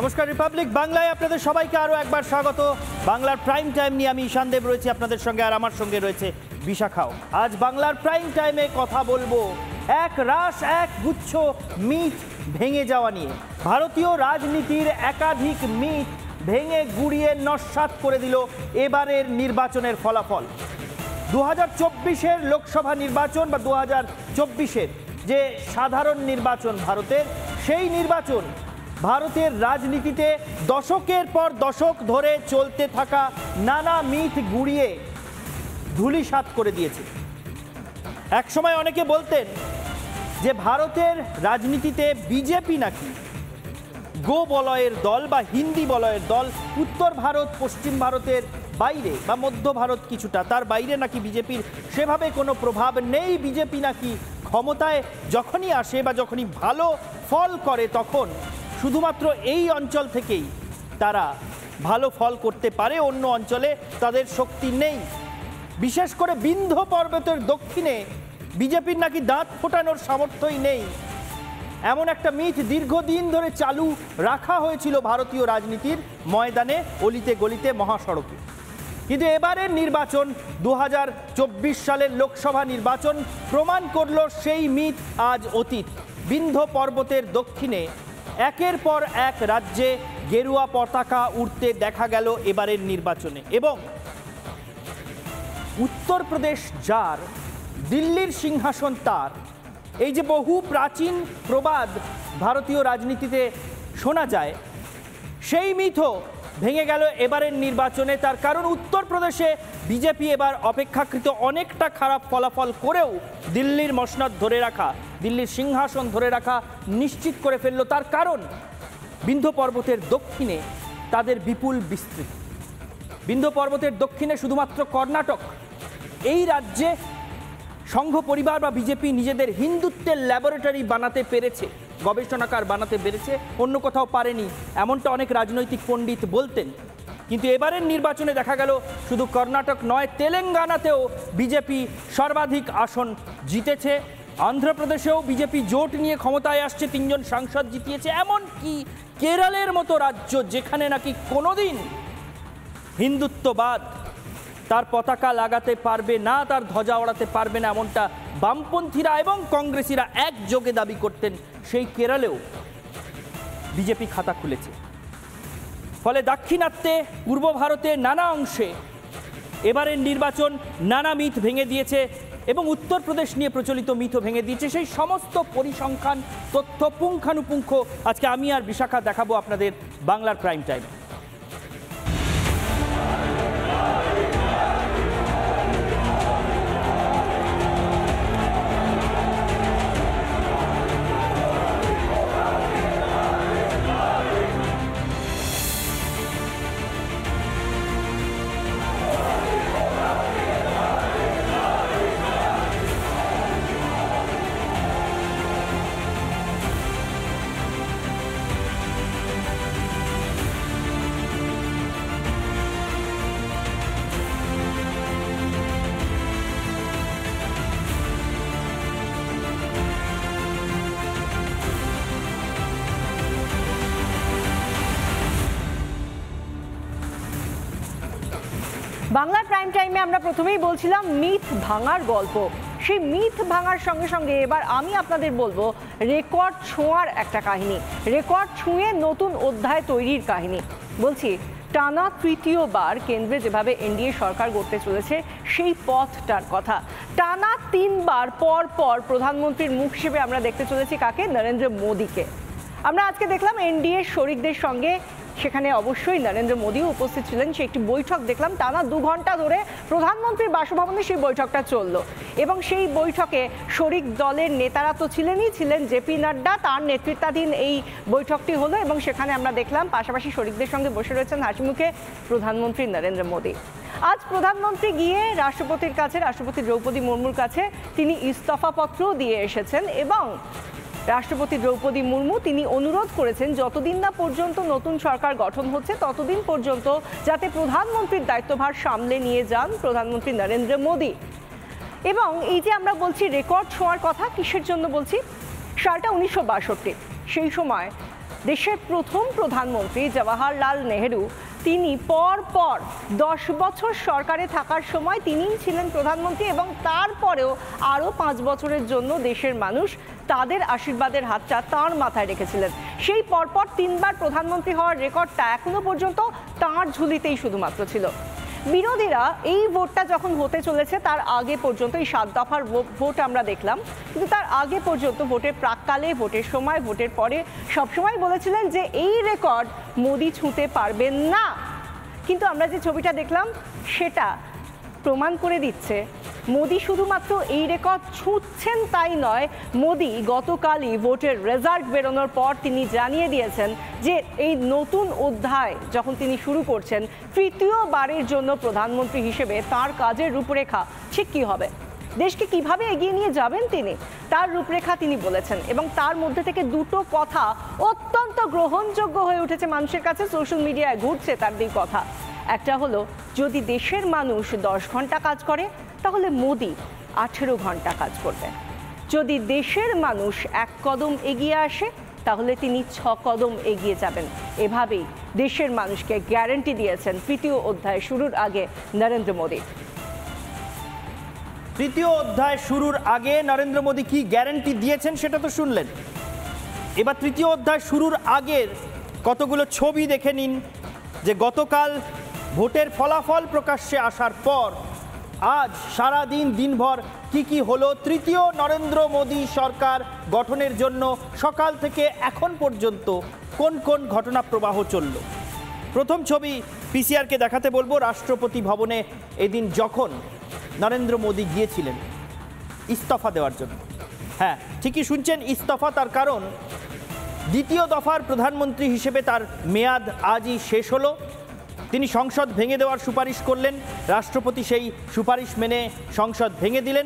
নমস্কার, রিপাবলিক বাংলায় আপনাদের সবাইকে আরও একবার স্বাগত। বাংলার প্রাইম টাইম নিয়ে আমি ঈশান দেব রয়েছি আপনাদের সঙ্গে, আর আমার সঙ্গে রয়েছে বিশাখাও। আজ বাংলার প্রাইম টাইমে কথা বলবো এক গুচ্ছ মিথ ভেঙে যাওয়া নিয়ে। ভারতীয় রাজনীতির একাধিক মিথ ভেঙে গুড়িয়ে নস্যাৎ করে দিল এবারের নির্বাচনের ফলাফল। 2024-এর লোকসভা নির্বাচন বা 2024-এর যে সাধারণ নির্বাচন ভারতের, সেই নির্বাচন ভারতের রাজনীতিতে দশকের পর দশক ধরে চলতে থাকা নানা মিথ গুড়িয়ে ধূলিসাৎ করে দিয়েছে। একসময় অনেকে বলতেন যে ভারতের রাজনীতিতে বিজেপি নাকি গো বলয়ের দল বা হিন্দি বলয়ের দল, উত্তর ভারত পশ্চিম ভারতের বাইরে বা মধ্য ভারত কিছুটা, তার বাইরে নাকি বিজেপির সেভাবে কোনো প্রভাব নেই। বিজেপি নাকি ক্ষমতায় যখনই আসে বা যখনই ভালো ফল করে তখন শুধুমাত্র এই অঞ্চল থেকেই তারা ভালো ফল করতে পারে, অন্য অঞ্চলে তাদের শক্তি নেই। বিশেষ করে বিন্ধ্য পর্বতের দক্ষিণে বিজেপির নাকি দাঁত ফোটানোর সামর্থ্যই নেই, এমন একটা মিথ দীর্ঘদিন ধরে চালু রাখা হয়েছিল ভারতীয় রাজনীতির ময়দানে, অলিতে গলিতে, মহাসড়কে। কিন্তু এবারের নির্বাচন 2024 সালের লোকসভা নির্বাচন প্রমাণ করল সেই মিথ আজ অতীত। বিন্ধ্য পর্বতের দক্ষিণে একের পর এক রাজ্যে গেরুয়া পতাকা উড়তে দেখা গেল এবারের নির্বাচনে, এবং উত্তরপ্রদেশ যার, দিল্লির সিংহাসন তার, এই যে বহু প্রাচীন প্রবাদ ভারতীয় রাজনীতিতে শোনা যায়, সেই মিথও ভেঙে গেল এবারের নির্বাচনে। তার কারণ উত্তরপ্রদেশে বিজেপি এবার অপেক্ষাকৃত অনেকটা খারাপ ফলাফল করেও দিল্লির মসনদ ধরে রাখা, দিল্লির সিংহাসন ধরে রাখা নিশ্চিত করে ফেলল। তার কারণ বিন্ধ্য পর্বতের দক্ষিণে তাদের বিপুল বিস্তৃতি। বিন্ধ্য পর্বতের দক্ষিণে শুধুমাত্র কর্ণাটক, এই রাজ্যে সংঘ পরিবার বা বিজেপি নিজেদের হিন্দুত্বের ল্যাবরেটরি বানাতে পেরেছে, গবেষণাগার বানাতে পেরেছে, অন্য কোথাও পারেনি, এমনটা অনেক রাজনৈতিক পণ্ডিত বলতেন। কিন্তু এবারের নির্বাচনে দেখা গেল শুধু কর্ণাটক নয়, তেলেঙ্গানাতেও বিজেপি সর্বাধিক আসন জিতেছে। অন্ধ্রপ্রদেশেও বিজেপি জোট নিয়ে ক্ষমতায় আসছে, 3 জন সাংসদ জিতিয়েছে। এমনকি কেরলের মতো রাজ্য, যেখানে নাকি কোনোদিন হিন্দুত্ববাদ তার পতাকা লাগাতে পারবে না, তার ধ্বজা ওড়াতে পারবে না, এমনটা বামপন্থীরা এবং কংগ্রেসীরা একযোগে দাবি করতেন, সেই কেরলেও বিজেপি খাতা খুলেছে। ফলে দাক্ষিণাত্যে, পূর্ব ভারতের নানা অংশে এবারের নির্বাচন নানা মিথ ভেঙে দিয়েছে এবং উত্তরপ্রদেশ নিয়ে প্রচলিত মিথও ভেঙে দিয়েছে। সেই সমস্ত পরিসংখ্যান, তথ্য পুঙ্খানুপুঙ্খ আজকে আমি আর বিশাখা দেখাবো আপনাদের বাংলার প্রাইম টাইমে। বাংলার প্রাইম টাইমে আমরা প্রথমেই বলছিলাম মিথ ভাঙার গল্প। সেই মিথ ভাঙার সঙ্গে সঙ্গে এবার আমি আপনাদের বলবো রেকর্ড ছোঁয়ার একটা কাহিনী, রেকর্ড ছুঁয়ে নতুন অধ্যায় তৈরির কাহিনী। বলছি, টানা তৃতীয়বার কেন্দ্রে যেভাবে এনডিএ সরকার গড়তে চলেছে সেই পথটার কথা। টানা 3 বার পর পর প্রধানমন্ত্রীর মুখ হিসেবে আমরা দেখতে চলেছি কাকে? নরেন্দ্র মোদীকে। আমরা আজকে দেখলাম এনডিএ শরিকদের সঙ্গে, সেখানে অবশ্যই নরেন্দ্র মোদীও উপস্থিত ছিলেন। সে একটি বৈঠক দেখলাম, টানা 2 ঘন্টা ধরে প্রধানমন্ত্রীর বাসভবনে সেই বৈঠকটা চলল, এবং সেই বৈঠকে শরিক দলের নেতারা তো ছিলেন জেপি নাড্ডা, তার নেতৃত্বাধীন এই বৈঠকটি হলো, এবং সেখানে আমরা দেখলাম পাশাপাশি শরিকদের সঙ্গে বসে রয়েছেন হাসিমুখে প্রধানমন্ত্রী নরেন্দ্র মোদী। আজ প্রধানমন্ত্রী গিয়ে রাষ্ট্রপতির কাছে, রাষ্ট্রপতি দ্রৌপদী মুর্মুর কাছে তিনি ইস্তফাপত্রও দিয়ে এসেছেন, এবং রাষ্ট্রপতি দ্রৌপদী মুর্মু তিনি অনুরোধ করেছেন যতদিন না পর্যন্ত নতুন সরকার গঠন হচ্ছে ততদিন পর্যন্ত যাতে প্রধানমন্ত্রীর দায়িত্বভার সামলে নিয়ে যান প্রধানমন্ত্রী নরেন্দ্র মোদী। এবং এই যে আমরা বলছি রেকর্ড ছোঁয়ার কথা, কিসের জন্য বলছি? সালটা 1962, সেই সময় দেশের প্রথম প্রধানমন্ত্রী জওয়াহরলাল নেহেরু তিনি পর 10 বছর সরকারে থাকার সময় তিনিই ছিলেন প্রধানমন্ত্রী এবং তারপরেও আরও 5 বছরের জন্য দেশের মানুষ তাদের আশীর্বাদের হাতটা তাঁর মাথায় রেখেছিলেন। সেই পরপর 3বার প্রধানমন্ত্রী হওয়ার রেকর্ডটা এখনো পর্যন্ত তাঁর ঝুলিতেই শুধুমাত্র ছিল। বিরোধীরা এই ভোটটা যখন হতে চলেছে তার আগে পর্যন্ত, এই 7 দফার ভোট আমরা দেখলাম, কিন্তু তার আগে পর্যন্ত ভোটের প্রাককালে, ভোটের সময়, ভোটের পরে সবসময় বলেছিলেন যে এই রেকর্ড মোদি ছুঁতে পারবেন না। কিন্তু আমরা যে ছবিটা দেখলাম সেটা প্রমাণ করে দিচ্ছে মোদি শুধুমাত্র এই রেকর্ড ছুঁচ্ছেন তাই নয়, মোদি গতকালই ভোটের রেজাল্ট বেরোনোর পর তিনি জানিয়ে দিয়েছেন যে এই নতুন অধ্যায় যখন তিনি শুরু করছেন, তৃতীয়বারের জন্য প্রধানমন্ত্রী হিসেবে তার কাজের রূপরেখা ঠিক কী হবে, দেশকে কিভাবে এগিয়ে নিয়ে যাবেন তিনি, তার রূপরেখা তিনি বলেছেন। এবং তার মধ্যে থেকে দুটো কথা অত্যন্ত গ্রহণযোগ্য হয়ে উঠেছে মানুষের কাছে, সোশ্যাল মিডিয়ায় ঘুরছে তার দুই কথা। একটা হলো, যদি দেশের মানুষ 10 ঘন্টা কাজ করে তাহলে মোদি 18 ঘন্টা কাজ করবে। যদি দেশের মানুষ 1 কদম এগিয়ে আসে তাহলে তিনি 6 কদম এগিয়ে যাবেন। এভাবেই দেশের মানুষকে গ্যারান্টি দিয়েছেন তৃতীয় অধ্যায় শুরুর আগে নরেন্দ্র মোদি। তৃতীয় অধ্যায় শুরুর আগে নরেন্দ্র মোদী কি গ্যারান্টি দিয়েছেন সেটা তো শুনলেন। এবার তৃতীয় অধ্যায় শুরুর আগের কতগুলো ছবি দেখে নিন, যে গতকাল ভোটের ফলাফল প্রকাশ্যে আসার পর আজ সারা দিনভর কি হলো, তৃতীয় নরেন্দ্র মোদী সরকার গঠনের জন্য সকাল থেকে এখন পর্যন্ত কোন কোন ঘটনা প্রবাহ চলল। প্রথম ছবি পিসিআরকে দেখাতে বলবো। রাষ্ট্রপতি ভবনে এদিন যখন নরেন্দ্র মোদী গিয়েছিলেন ইস্তফা দেওয়ার জন্য, হ্যাঁ ঠিকই শুনছেন, ইস্তফা। তার কারণ দ্বিতীয় দফার প্রধানমন্ত্রী হিসেবে তার মেয়াদ আজই শেষ হলো। তিনি সংসদ ভেঙে দেওয়ার সুপারিশ করলেন, রাষ্ট্রপতি সেই সুপারিশ মেনে সংসদ ভেঙে দিলেন।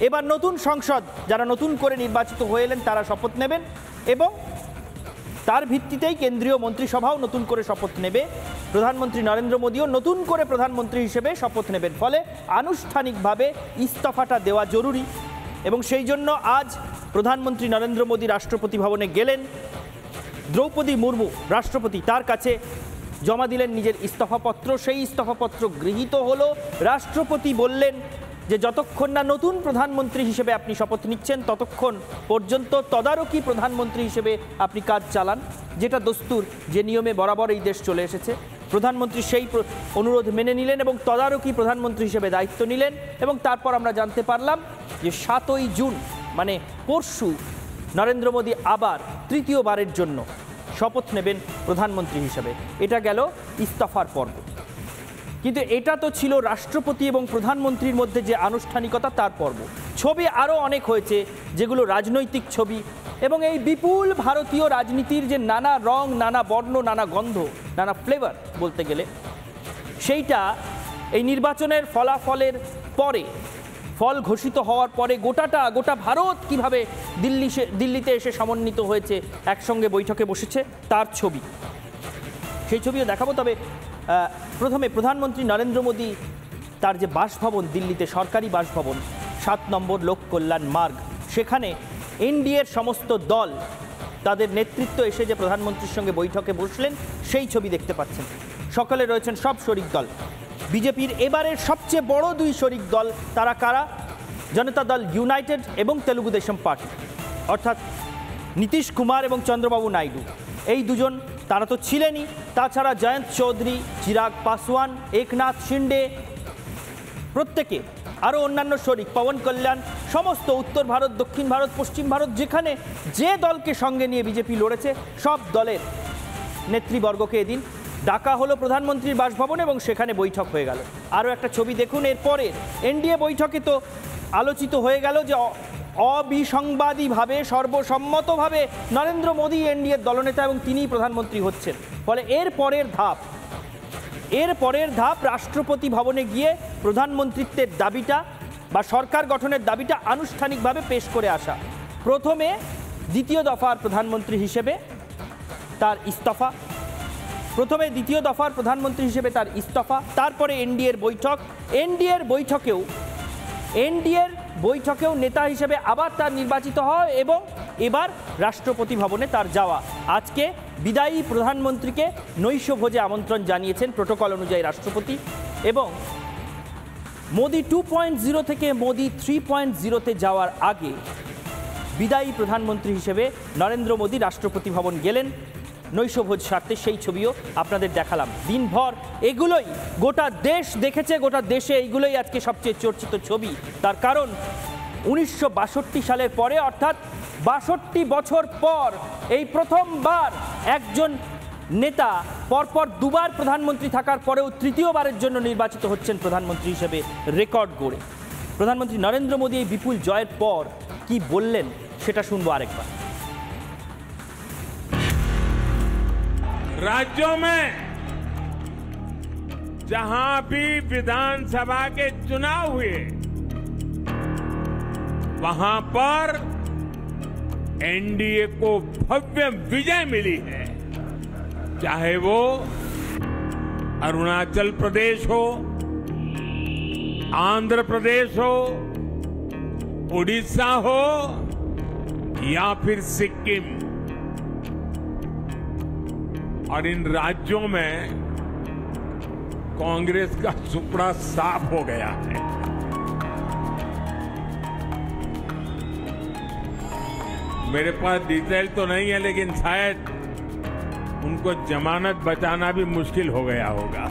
এবার নতুন সংসদ, যারা নতুন করে নির্বাচিত হয়ে এলেন তারা শপথ নেবেন এবং তার ভিত্তিতেই কেন্দ্রীয় মন্ত্রিসভাও নতুন করে শপথ নেবে। প্রধানমন্ত্রী নরেন্দ্র মোদীও নতুন করে প্রধানমন্ত্রী হিসেবে শপথ নেবেন। ফলে আনুষ্ঠানিকভাবে ইস্তফাটা দেওয়া জরুরি এবং সেই জন্য আজ প্রধানমন্ত্রী নরেন্দ্র মোদী রাষ্ট্রপতি ভবনে গেলেন। দ্রৌপদী মুর্মু রাষ্ট্রপতি, তার কাছে জমা দিলেন নিজের ইস্তফাপত্র। সেই ইস্তফাপত্র গৃহীত হলো। রাষ্ট্রপতি বললেন যে যতক্ষণ না নতুন প্রধানমন্ত্রী হিসেবে আপনি শপথ নিচ্ছেন ততক্ষণ পর্যন্ত তদারকি প্রধানমন্ত্রী হিসেবে আপনি কাজ চালান, যেটা দস্তুর, যে নিয়মে বরাবর এই দেশ চলে এসেছে। প্রধানমন্ত্রী সেই অনুরোধ মেনে নিলেন এবং তদারকি প্রধানমন্ত্রী হিসেবে দায়িত্ব নিলেন। এবং তারপর আমরা জানতে পারলাম যে 7ই জুন মানে পরশু নরেন্দ্র মোদী আবার তৃতীয়বারের জন্য শপথ নেবেন প্রধানমন্ত্রী হিসেবে। এটা গেল ইস্তফার পর্ব। কিন্তু এটা তো ছিল রাষ্ট্রপতি এবং প্রধানমন্ত্রীর মধ্যে যে আনুষ্ঠানিকতা তার পর্ব। ছবি আরও অনেক হয়েছে যেগুলো রাজনৈতিক ছবি এবং এই বিপুল ভারতীয় রাজনীতির যে নানা রং, নানা বর্ণ, নানা গন্ধ, নানা ফ্লেভার বলতে গেলে, সেইটা এই নির্বাচনের ফলাফলের পরে, ফল ঘোষিত হওয়ার পরে গোটা ভারত কিভাবে দিল্লিতে এসে সমন্বিত হয়েছে, একসঙ্গে বৈঠকে বসেছে, তার ছবি, সেই ছবিও দেখাবো। তবে প্রথমে প্রধানমন্ত্রী নরেন্দ্র মোদী তার যে বাসভবন দিল্লিতে, সরকারি বাসভবন 7 নম্বর লোক কল্যাণ মার্গ, সেখানে এনডিএর সমস্ত দল, তাদের নেতৃত্ব এসে যে প্রধানমন্ত্রীর সঙ্গে বৈঠকে বসলেন সেই ছবি দেখতে পাচ্ছেন। সকালে রয়েছেন সব শরিক দল। বিজেপির এবারের সবচেয়ে বড় 2 শরিক দল, তারা কারা? জনতা দল ইউনাইটেড এবং তেলুগু দেশম পার্টি, অর্থাৎ নীতিশ কুমার এবং চন্দ্রবাবু নাইডু, এই দুজন তারা তো ছিলেনই। তাছাড়া জয়ন্ত চৌধুরী, চিরাগ পাসওয়ান, একনাথ শিন্ডে, প্রত্যেকে, আরও অন্যান্য শরিক, পবন কল্যাণ, সমস্ত উত্তর ভারত, দক্ষিণ ভারত, পশ্চিম ভারত, যেখানে যে দলকে সঙ্গে নিয়ে বিজেপি লড়েছে সব দলের নেতৃবর্গকে এদিন ডাকা হলো প্রধানমন্ত্রীর বাসভবনে এবং সেখানে বৈঠক হয়ে গেল। আরও একটা ছবি দেখুন। এরপরে এনডিএ বৈঠকে তো আলোচিত হয়ে গেল যে অবিসংবাদীভাবে, সর্বসম্মতভাবে নরেন্দ্র মোদী এনডিএর দলনেতা এবং তিনিই প্রধানমন্ত্রী হচ্ছেন। ফলে এর পরের ধাপ রাষ্ট্রপতি ভবনে গিয়ে প্রধানমন্ত্রিত্বের দাবিটা বা সরকার গঠনের দাবিটা আনুষ্ঠানিকভাবে পেশ করে আসা। প্রথমে দ্বিতীয় দফার প্রধানমন্ত্রী হিসেবে তার ইস্তফা, তারপরে এনডিএর বৈঠকেও নেতা হিসেবে আবার তার নির্বাচিত হয় এবং এবার রাষ্ট্রপতি ভবনে তার যাওয়া। আজকে বিদায়ী প্রধানমন্ত্রীকে নৈশভোজে আমন্ত্রণ জানিয়েছেন প্রোটোকল অনুযায়ী রাষ্ট্রপতি। এবং মোদি 2.0 থেকে মোদি 3.0-তে যাওয়ার আগে বিদায়ী প্রধানমন্ত্রী হিসেবে নরেন্দ্র মোদী রাষ্ট্রপতি ভবন গেলেন নৈশভোজ সারতে। সেই ছবিও আপনাদের দেখালাম। দিনভর এগুলোই গোটা দেশ দেখেছে, গোটা দেশে এইগুলোই আজকে সবচেয়ে চর্চিত ছবি। তার কারণ 1962 সালের পরে, অর্থাৎ 62 বছর পর এই প্রথমবার একজন নেতা পরপর দুবার প্রধানমন্ত্রী থাকার পরেও তৃতীয়বারের জন্য নির্বাচিত হচ্ছেন প্রধানমন্ত্রী হিসেবে রেকর্ড গড়ে। প্রধানমন্ত্রী নরেন্দ্র মোদী এই বিপুল জয়ের পর কি বললেন সেটা শুনবো আরেকবার। राज्यों में जहां भी विधानसभा के चुनाव हुए वहां पर एनडीए को भव्य विजय मिली है। चाहे वो अरुणाचल प्रदेश हो, आंध्र प्रदेश हो, उड़ीसा हो या फिर सिक्किम। और इन राज्यों में कांग्रेस का सुपड़ा साफ हो गया है। मेरे पास डिटेल तो नहीं है, लेकिन शायद उनको जमानत बचाना भी मुश्किल हो गया होगा।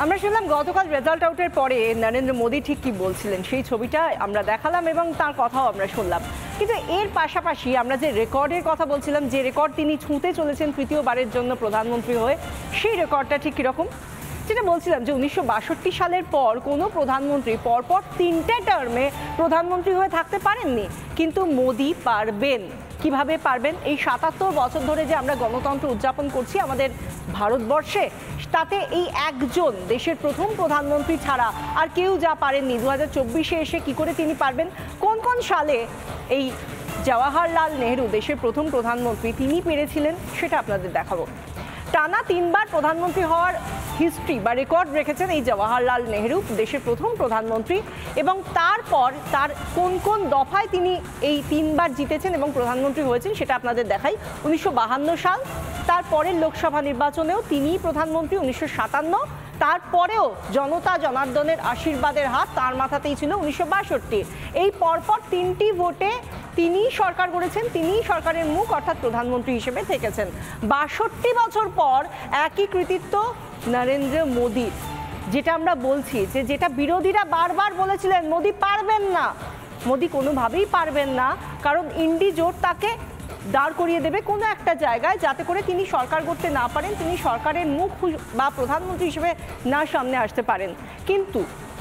আমরা শুনলাম গতকাল রেজাল্ট আউটের পরে নরেন্দ্র মোদী ঠিক কি বলছিলেন, সেই ছবিটা আমরা দেখালাম এবং তার কথাও আমরা শুনলাম। কিন্তু এর পাশাপাশি আমরা যে রেকর্ডের কথা বলছিলাম, যে রেকর্ড তিনি ছুঁতে চলেছেন তৃতীয়বারের জন্য প্রধানমন্ত্রী হয়ে, সেই রেকর্ডটা ঠিক কীরকম? যেটা বলছিলাম যে 1962 সালের পর কোনো প্রধানমন্ত্রী পরপর 3টে টার্মে প্রধানমন্ত্রী হয়ে থাকতে পারেননি, কিন্তু মোদী পারবেন। কিভাবে পারবেন? এই 77 বছর ধরে যে আমরা গণতন্ত্র উদযাপন করছি আমাদের ভারতবর্ষে, তাতে এই একজন দেশের প্রথম প্রধানমন্ত্রী ছাড়া আর কেউ যা পারেননি। 2024-এ এসে কি করে তিনি পারবেন? কোন কোন সালে এই জওয়াহরলাল নেহরু দেশের প্রথম প্রধানমন্ত্রী তিনি পেরেছিলেন সেটা আপনাদের দেখাবো। টানা 3বার প্রধানমন্ত্রী হওয়ার হিস্ট্রি বা রেকর্ড রেখেছেন এই জওয়াহরলাল নেহরু, দেশের প্রথম প্রধানমন্ত্রী। এবং তারপর তার কোন কোন দফায় তিনি এই 3বার জিতেছেন এবং প্রধানমন্ত্রী হয়েছেন সেটা আপনাদের দেখাই। 1952 সাল, তারপরের লোকসভা নির্বাচনেও তিনিই প্রধানমন্ত্রী 1957, তারপরেও জনতা জনার্দনের আশীর্বাদের হাত তার মাথাতেই ছিল 1962। এই পরপর 3টি ভোটে তিনিই সরকার গড়েছেন, তিনিই সরকারের মুখ অর্থাৎ প্রধানমন্ত্রী হিসেবে থেকেছেন। 62 বছর পর একই কৃতিত্ব নরেন্দ্র মোদীর। যেটা আমরা বলছি যে যেটা বিরোধীরা বারবার বলেছিলেন মোদী পারবেন না, মোদী কোনোভাবেই পারবেন না, কারণ ইন্ডি জোট তাকে দাঁড় করিয়ে দেবে কোনো একটা জায়গায়, যাতে করে তিনি সরকার করতে না পারেন, তিনি সরকারের মুখ বা প্রধানমন্ত্রী হিসেবে না সামনে আসতে পারেন। কিন্তু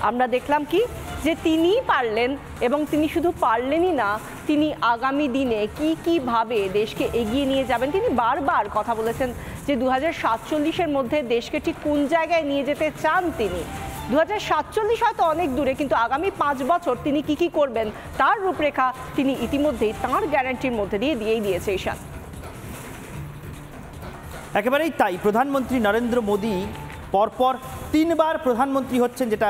আমরা দেখলাম কি যে তিনিই পারলেন, এবং তিনি শুধু পারলেনই না, তিনি আগামী দিনে কীভাবে দেশকে এগিয়ে নিয়ে যাবেন তিনি বারবার কথা বলেছেন যে 2047-এর মধ্যে দেশকে ঠিক কোন জায়গায় নিয়ে যেতে চান তিনি। 2047 হয়তো অনেক দূরে, কিন্তু আগামী 5 বছর তিনি কি করবেন তার রূপরেখা তিনি ইতিমধ্যেই তাঁর গ্যারান্টির মধ্যে দিয়েই দিয়েছে। ঈশান, একেবারেই তাই। প্রধানমন্ত্রী নরেন্দ্র মোদী পরপর 3বার প্রধানমন্ত্রী হচ্ছেন, যেটা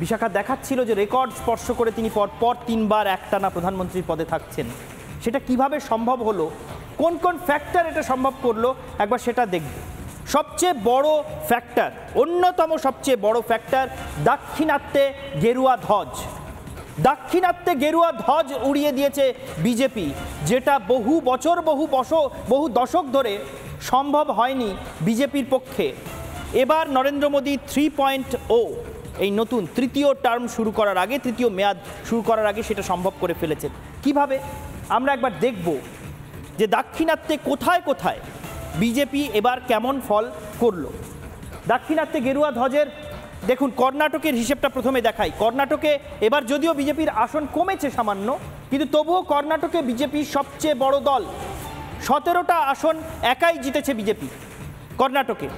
বিশাখা দেখাচ্ছিল যে রেকর্ড স্পর্শ করে তিনি পরপর 3বার একটানা প্রধানমন্ত্রীর পদে থাকছেন। সেটা কিভাবে সম্ভব হলো, কোন কোন ফ্যাক্টর এটা সম্ভব করলো, একবার সেটা দেখব। সবচেয়ে বড় ফ্যাক্টর, অন্যতম সবচেয়ে বড় ফ্যাক্টর দাক্ষিণাত্যে গেরুয়া ধ্বজ। দাক্ষিণাত্যে গেরুয়া ধ্বজ উড়িয়ে দিয়েছে বিজেপি, যেটা বহু দশক ধরে সম্ভব হয়নি বিজেপির পক্ষে। এবার নরেন্দ্র মোদী 3.0 এই নতুন তৃতীয় টার্ম শুরু করার আগে, তৃতীয় মেয়াদ শুরু করার আগে সেটা সম্ভব করে ফেলেছেন। কিভাবে আমরা একবার দেখব যে দাক্ষিণাত্যে কোথায় কোথায় বিজেপি এবার কেমন ফল করলো। দাক্ষিণাত্যে গেরুয়া ধ্বজের দেখুন কর্ণাটকের হিসেবটা প্রথমে দেখাই। কর্ণাটকে এবার যদিও বিজেপির আসন কমেছে সামান্য, কিন্তু তবুও কর্ণাটকে বিজেপি সবচেয়ে বড় দল। 17টা আসন একাই জিতেছে বিজেপি কর্ণাটকে।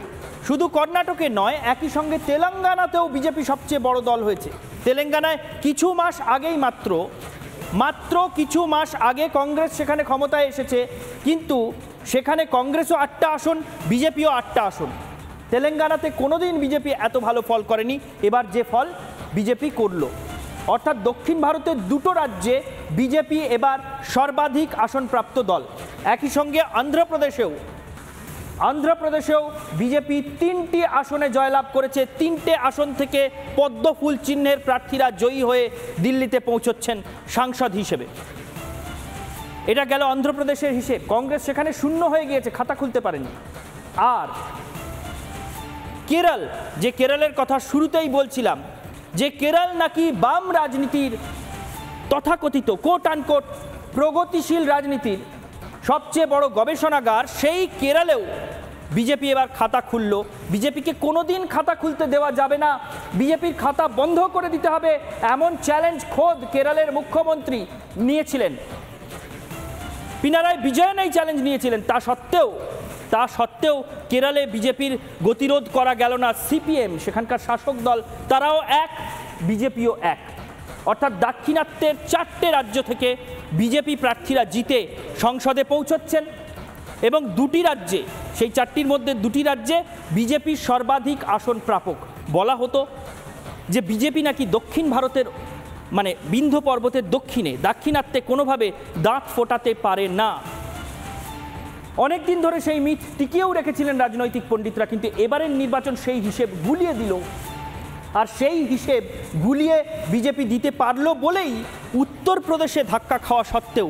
শুধু কর্ণাটকে নয়, একই সঙ্গে তেলেঙ্গানাতেও বিজেপি সবচেয়ে বড় দল হয়েছে। তেলেঙ্গানায় কিছু মাস আগেই মাত্র কিছু মাস আগে কংগ্রেস সেখানে ক্ষমতায় এসেছে, কিন্তু সেখানে কংগ্রেসও 8টা আসন, বিজেপিও 8টা আসন। তেলেঙ্গানাতে কোনোদিন বিজেপি এত ভালো ফল করেনি, এবার যে ফল বিজেপি করলো, অর্থাৎ দক্ষিণ ভারতের 2টো রাজ্যে বিজেপি এবার সর্বাধিক আসনপ্রাপ্ত দল। একই সঙ্গে অন্ধ্রপ্রদেশেও বিজেপি 3টি আসনে জয়লাভ করেছে। 3টে আসন থেকে পদ্মফুল চিহ্নের প্রার্থীরা জয়ী হয়ে দিল্লিতে পৌঁছচ্ছেন সাংসদ হিসেবে। এটা গেল অন্ধ্রপ্রদেশের হিসেব। কংগ্রেস সেখানে শূন্য হয়ে গিয়েছে, খাতা খুলতে পারেনি। আর কেরল, যে কেরলের কথা শুরুতেই বলছিলাম, যে কেরল নাকি বাম রাজনীতির তথাকথিত কোট আনকোট প্রগতিশীল রাজনীতির সবচেয়ে বড় গবেষণাগার, সেই কেরলেও বিজেপি এবার খাতা খুলল। বিজেপিকে কোনোদিন খাতা খুলতে দেওয়া যাবে না, বিজেপির খাতা বন্ধ করে দিতে হবে, এমন চ্যালেঞ্জ খোদ কেরলের মুখ্যমন্ত্রী নিয়েছিলেন। পিনারাই বিজয়ন এই চ্যালেঞ্জ নিয়েছিলেন। তা সত্ত্বেও কেরলে বিজেপির গতিরোধ করা গেল না। সিপিএম, সেখানকার শাসক দল, তারাও এক, বিজেপিও এক। অর্থাৎ দাক্ষিণাত্যের 4টে রাজ্য থেকে বিজেপি প্রার্থীরা জিতে সংসদে পৌঁছচ্ছেন এবং 2টি রাজ্যে, সেই 4টির মধ্যে 2টি রাজ্যে বিজেপির সর্বাধিক আসন প্রাপক। বলা হতো যে বিজেপি নাকি দক্ষিণ ভারতের, মানে বিন্ধ্য পর্বতের দক্ষিণে দাক্ষিণাত্যে কোনোভাবে দাঁত ফোটাতে পারে না। অনেকদিন ধরে সেই মিথ টিকিয়েও রেখেছিলেন রাজনৈতিক পণ্ডিতরা, কিন্তু এবারের নির্বাচন সেই হিসেব গুলিয়ে দিল। আর সেই হিসেব গুলিয়ে বিজেপি দিতে পারল বলেই উত্তরপ্রদেশে ধাক্কা খাওয়া সত্ত্বেও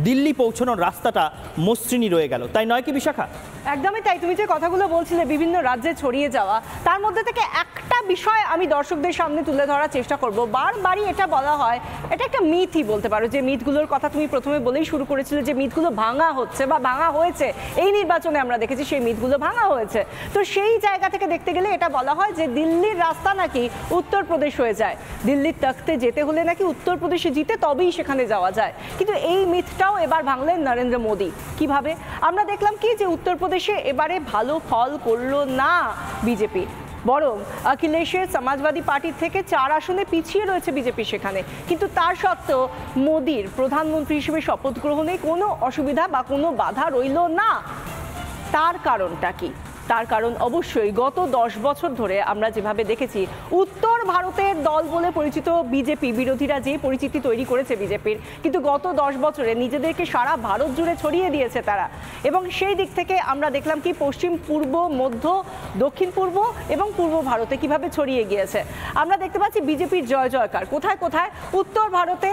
দিল্লি পৌঁছানোর রাস্তাটা মসৃণই রয়ে গেল, তাই নয় কি বিশাখা? একদমই তাই। তুমি যে কথাগুলো বলছিলে বিভিন্ন রাজ্যে ছড়িয়ে যাওয়া, তার মধ্যে থেকে একটা বিষয় আমি দর্শকদের সামনে তুলে ধরার চেষ্টা করব। বারবারই এটা বলা হয়, এটা একটা মিথই বলতে পারো, যে মিথগুলোর কথা তুমি প্রথমে বলেই শুরু করেছিলে, যে মিথগুলো ভাঙা হচ্ছে বা ভাঙা হয়েছে। এই নির্বাচনে আমরা দেখেছি সেই মিথগুলো ভাঙা হয়েছে। তো সেই জায়গা থেকে দেখতে গেলে এটা বলা হয় যে দিল্লির রাস্তা নাকি উত্তরপ্রদেশ হয়ে যায়, দিল্লির তখ্তে যেতে হলে নাকি উত্তরপ্রদেশে জিতে তবেই সেখানে যাওয়া যায়। কিন্তু এই মিথটাও এবার ভাঙলেন নরেন্দ্র মোদী। কিভাবে? আমরা দেখলাম কি, যে উত্তরপ্রদেশে এবারে ভালো ফল করলো না বিজেপি, বরং অখিলেশের সমাজবাদী পার্টির থেকে 4 আসনে পিছিয়ে রয়েছে বিজেপি সেখানে। কিন্তু তার সত্ত্বেও মোদীর প্রধানমন্ত্রী হিসেবে শপথ গ্রহণে কোনো অসুবিধা বা কোনো বাধা রইল না। তার কারণটা কি? তার কারণ অবশ্যই গত 10 বছর ধরে আমরা যেভাবে দেখেছি, উত্তর ভারতের দল বলে পরিচিত বিজেপি, বিরোধীরা যে পরিচিতি তৈরি করেছে বিজেপির, কিন্তু গত 10 বছরে নিজেদেরকে সারা ভারত জুড়ে ছড়িয়ে দিয়েছে তারা। এবং সেই দিক থেকে আমরা দেখলাম কি, পশ্চিম, পূর্ব, মধ্য, দক্ষিণ পূর্ব এবং পূর্ব ভারতে কিভাবে ছড়িয়ে গিয়েছে। আমরা দেখতে পাচ্ছি বিজেপির জয় জয়কার কোথায় কোথায়। উত্তর ভারতে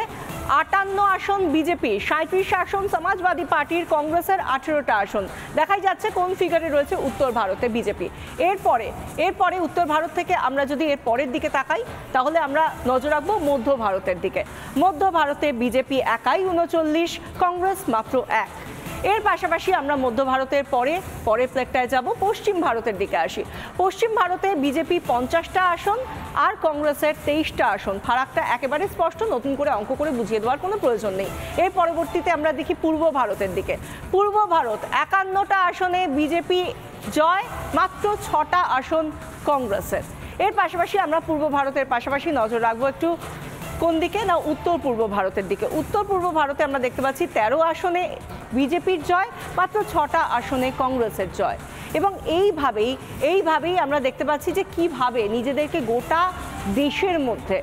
58 আসন বিজেপি, 37 আসন সমাজবাদী পার্টির, কংগ্রেসের 18টা আসন। দেখাই যাচ্ছে কোন ফিগারে রয়েছে উত্তর ভারতে বিজেপি। এরপরে উত্তর ভারত থেকে আমরা যদি এর পরের দিকে তাকাই, তাহলে আমরা নজর রাখবো মধ্য ভারতের দিকে। মধ্য ভারতে বিজেপি একাই 39, কংগ্রেস মাত্র 1। এর পাশাপাশি আমরা মধ্য ভারতের পরের প্লেটটায় যাব, পশ্চিম ভারতের দিকে আসি। পশ্চিম ভারতে বিজেপি 50টা আসন আর কংগ্রেসের 23টা আসন। ফারাকটা একেবারে স্পষ্ট, নতুন করে অঙ্ক করে বুঝিয়ে দেওয়ার কোনো প্রয়োজন নেই। এর পরবর্তীতে আমরা দেখি পূর্ব ভারতের দিকে। পূর্ব ভারত 51টা আসনে বিজেপি জয়, মাত্র 6টা আসন কংগ্রেসের। এর পাশাপাশি আমরা পূর্ব ভারতের পাশাপাশি নজর রাখবো একটু কোন দিকে না, উত্তর পূর্ব ভারতের দিকে। উত্তর পূর্ব ভারতে আমরা দেখতে পাচ্ছি 13 আসনে বিজেপির জয়, মাত্র 6টা আসনে কংগ্রেসের জয়। এবং এইভাবেই আমরা দেখতে পাচ্ছি যে কিভাবে নিজেদেরকে গোটা দেশের মধ্যে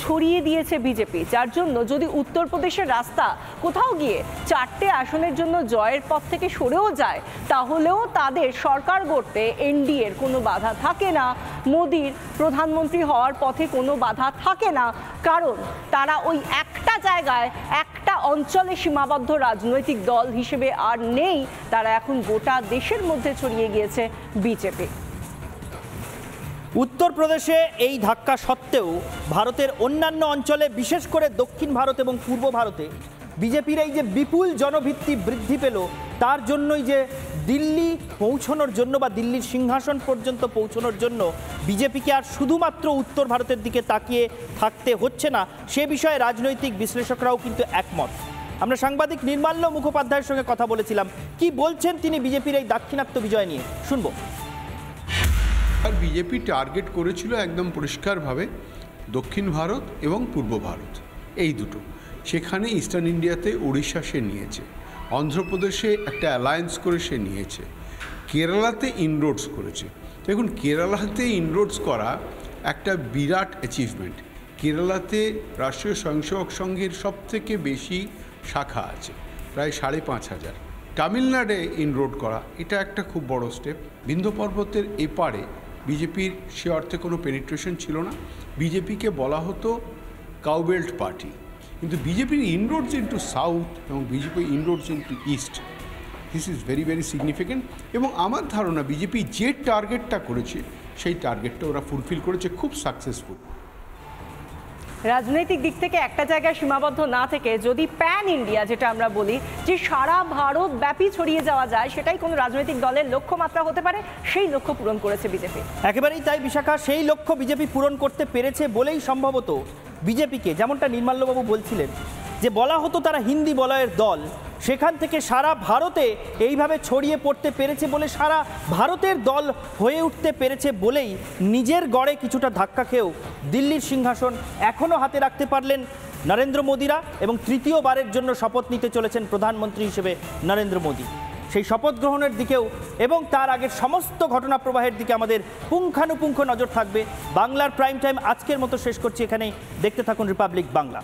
ছড়িয়ে দিয়েছে বিজেপি, যার জন্য যদি উত্তরপ্রদেশের রাস্তা কোথাও গিয়ে 4টে আসনের জন্য জয়ের পথ থেকে সরেও যায়, তাহলেও তাদের সরকার গড়তে এনডিএর কোনো বাধা থাকে না, মোদির প্রধানমন্ত্রী হওয়ার পথে কোনো বাধা থাকে না, কারণ তারা ওই একটা জায়গায়, একটা অঞ্চলে সীমাবদ্ধ রাজনৈতিক দল হিসেবে আর নেই, তারা এখন গোটা দেশের মধ্যে ছড়িয়ে গিয়েছে বিজেপি। উত্তরপ্রদেশে এই ধাক্কা সত্ত্বেও ভারতের অন্যান্য অঞ্চলে, বিশেষ করে দক্ষিণ ভারত এবং পূর্ব ভারতে বিজেপির এই যে বিপুল জনভিত্তি বৃদ্ধি পেল, তার জন্যই যে দিল্লি পৌঁছানোর জন্য বা দিল্লির সিংহাসন পর্যন্ত পৌঁছানোর জন্য বিজেপিকে আর শুধুমাত্র উত্তর ভারতের দিকে তাকিয়ে থাকতে হচ্ছে না, সে বিষয়ে রাজনৈতিক বিশ্লেষকরাও কিন্তু একমত। আমরা সাংবাদিক নির্মাল্য মুখোপাধ্যায়ের সঙ্গে কথা বলেছিলাম, কি বলছেন তিনি বিজেপির এই দাক্ষিণাত্য বিজয় নিয়ে, শুনবো। আর বিজেপি টার্গেট করেছিল একদম পরিষ্কারভাবে দক্ষিণ ভারত এবং পূর্ব ভারত, এই দুটো। সেখানে ইস্টার্ন ইন্ডিয়াতে উড়িষ্যা সে নিয়েছে, অন্ধ্রপ্রদেশে একটা অ্যালায়েন্স করে সে নিয়েছে, কেরালাতে ইনরোডস করেছে। দেখুন, কেরালাতে ইনরোডস করা একটা বিরাট অ্যাচিভমেন্ট। কেরালাতে রাষ্ট্রীয় স্বয়ংসেবক সংঘের সবথেকে বেশি শাখা আছে, প্রায় 5,500। তামিলনাড়ে ইনরোড করা এটা একটা খুব বড় স্টেপ। বিন্ধ্য পর্বতের এপারে বিজেপির সে অর্থে কোনো পেনিট্রেশন ছিল না। বিজেপিকে বলা হতো কাউবেল্ট পার্টি, কিন্তু বিজেপির ইনরোডস ইন্টু সাউথ এবং BJP inroads into east, this is very very significant. এবং আমার ধারণা বিজেপি যে টার্গেটটা করেছে সেই টার্গেটটা ওরা ফুলফিল করেছে, খুব সাকসেসফুল। রাজনৈতিক দিক থেকে একটা জায়গায় সীমাবদ্ধ না থেকে যদি প্যান ইন্ডিয়া, যেটা আমরা বলি, যে সারা ভারত ব্যাপী ছড়িয়ে যাওয়া যায়, সেটাই কোনো রাজনৈতিক দলের লক্ষ্যমাত্রা হতে পারে। সেই লক্ষ্য পূরণ করেছে বিজেপি। একেবারেই তাই বিশাখা, সেই লক্ষ্য বিজেপি পূরণ করতে পেরেছে বলেই সম্ভবত বিজেপিকে, যেমনটা নির্মাল্যবাবু বলছিলেন, যে বলা হতো তারা হিন্দি বলয়ের দল, সেখান থেকে সারা ভারতে এইভাবে ছড়িয়ে পড়তে পেরেছে বলে, সারা ভারতের দল হয়ে উঠতে পেরেছে বলেই নিজের গড়ে কিছুটা ধাক্কা খেয়েও দিল্লির সিংহাসন এখনও হাতে রাখতে পারলেন নরেন্দ্র মোদিরা, এবং তৃতীয়বারের জন্য শপথ নিতে চলেছেন প্রধানমন্ত্রী হিসেবে নরেন্দ্র মোদি। সেই শপথ গ্রহণের দিকেও এবং তার আগের সমস্ত ঘটনা প্রবাহের দিকে আমাদের পুঙ্খানুপুঙ্খ নজর থাকবে। বাংলার প্রাইম টাইম আজকের মতো শেষ করছি এখানেই। দেখতে থাকুন রিপাবলিক বাংলা।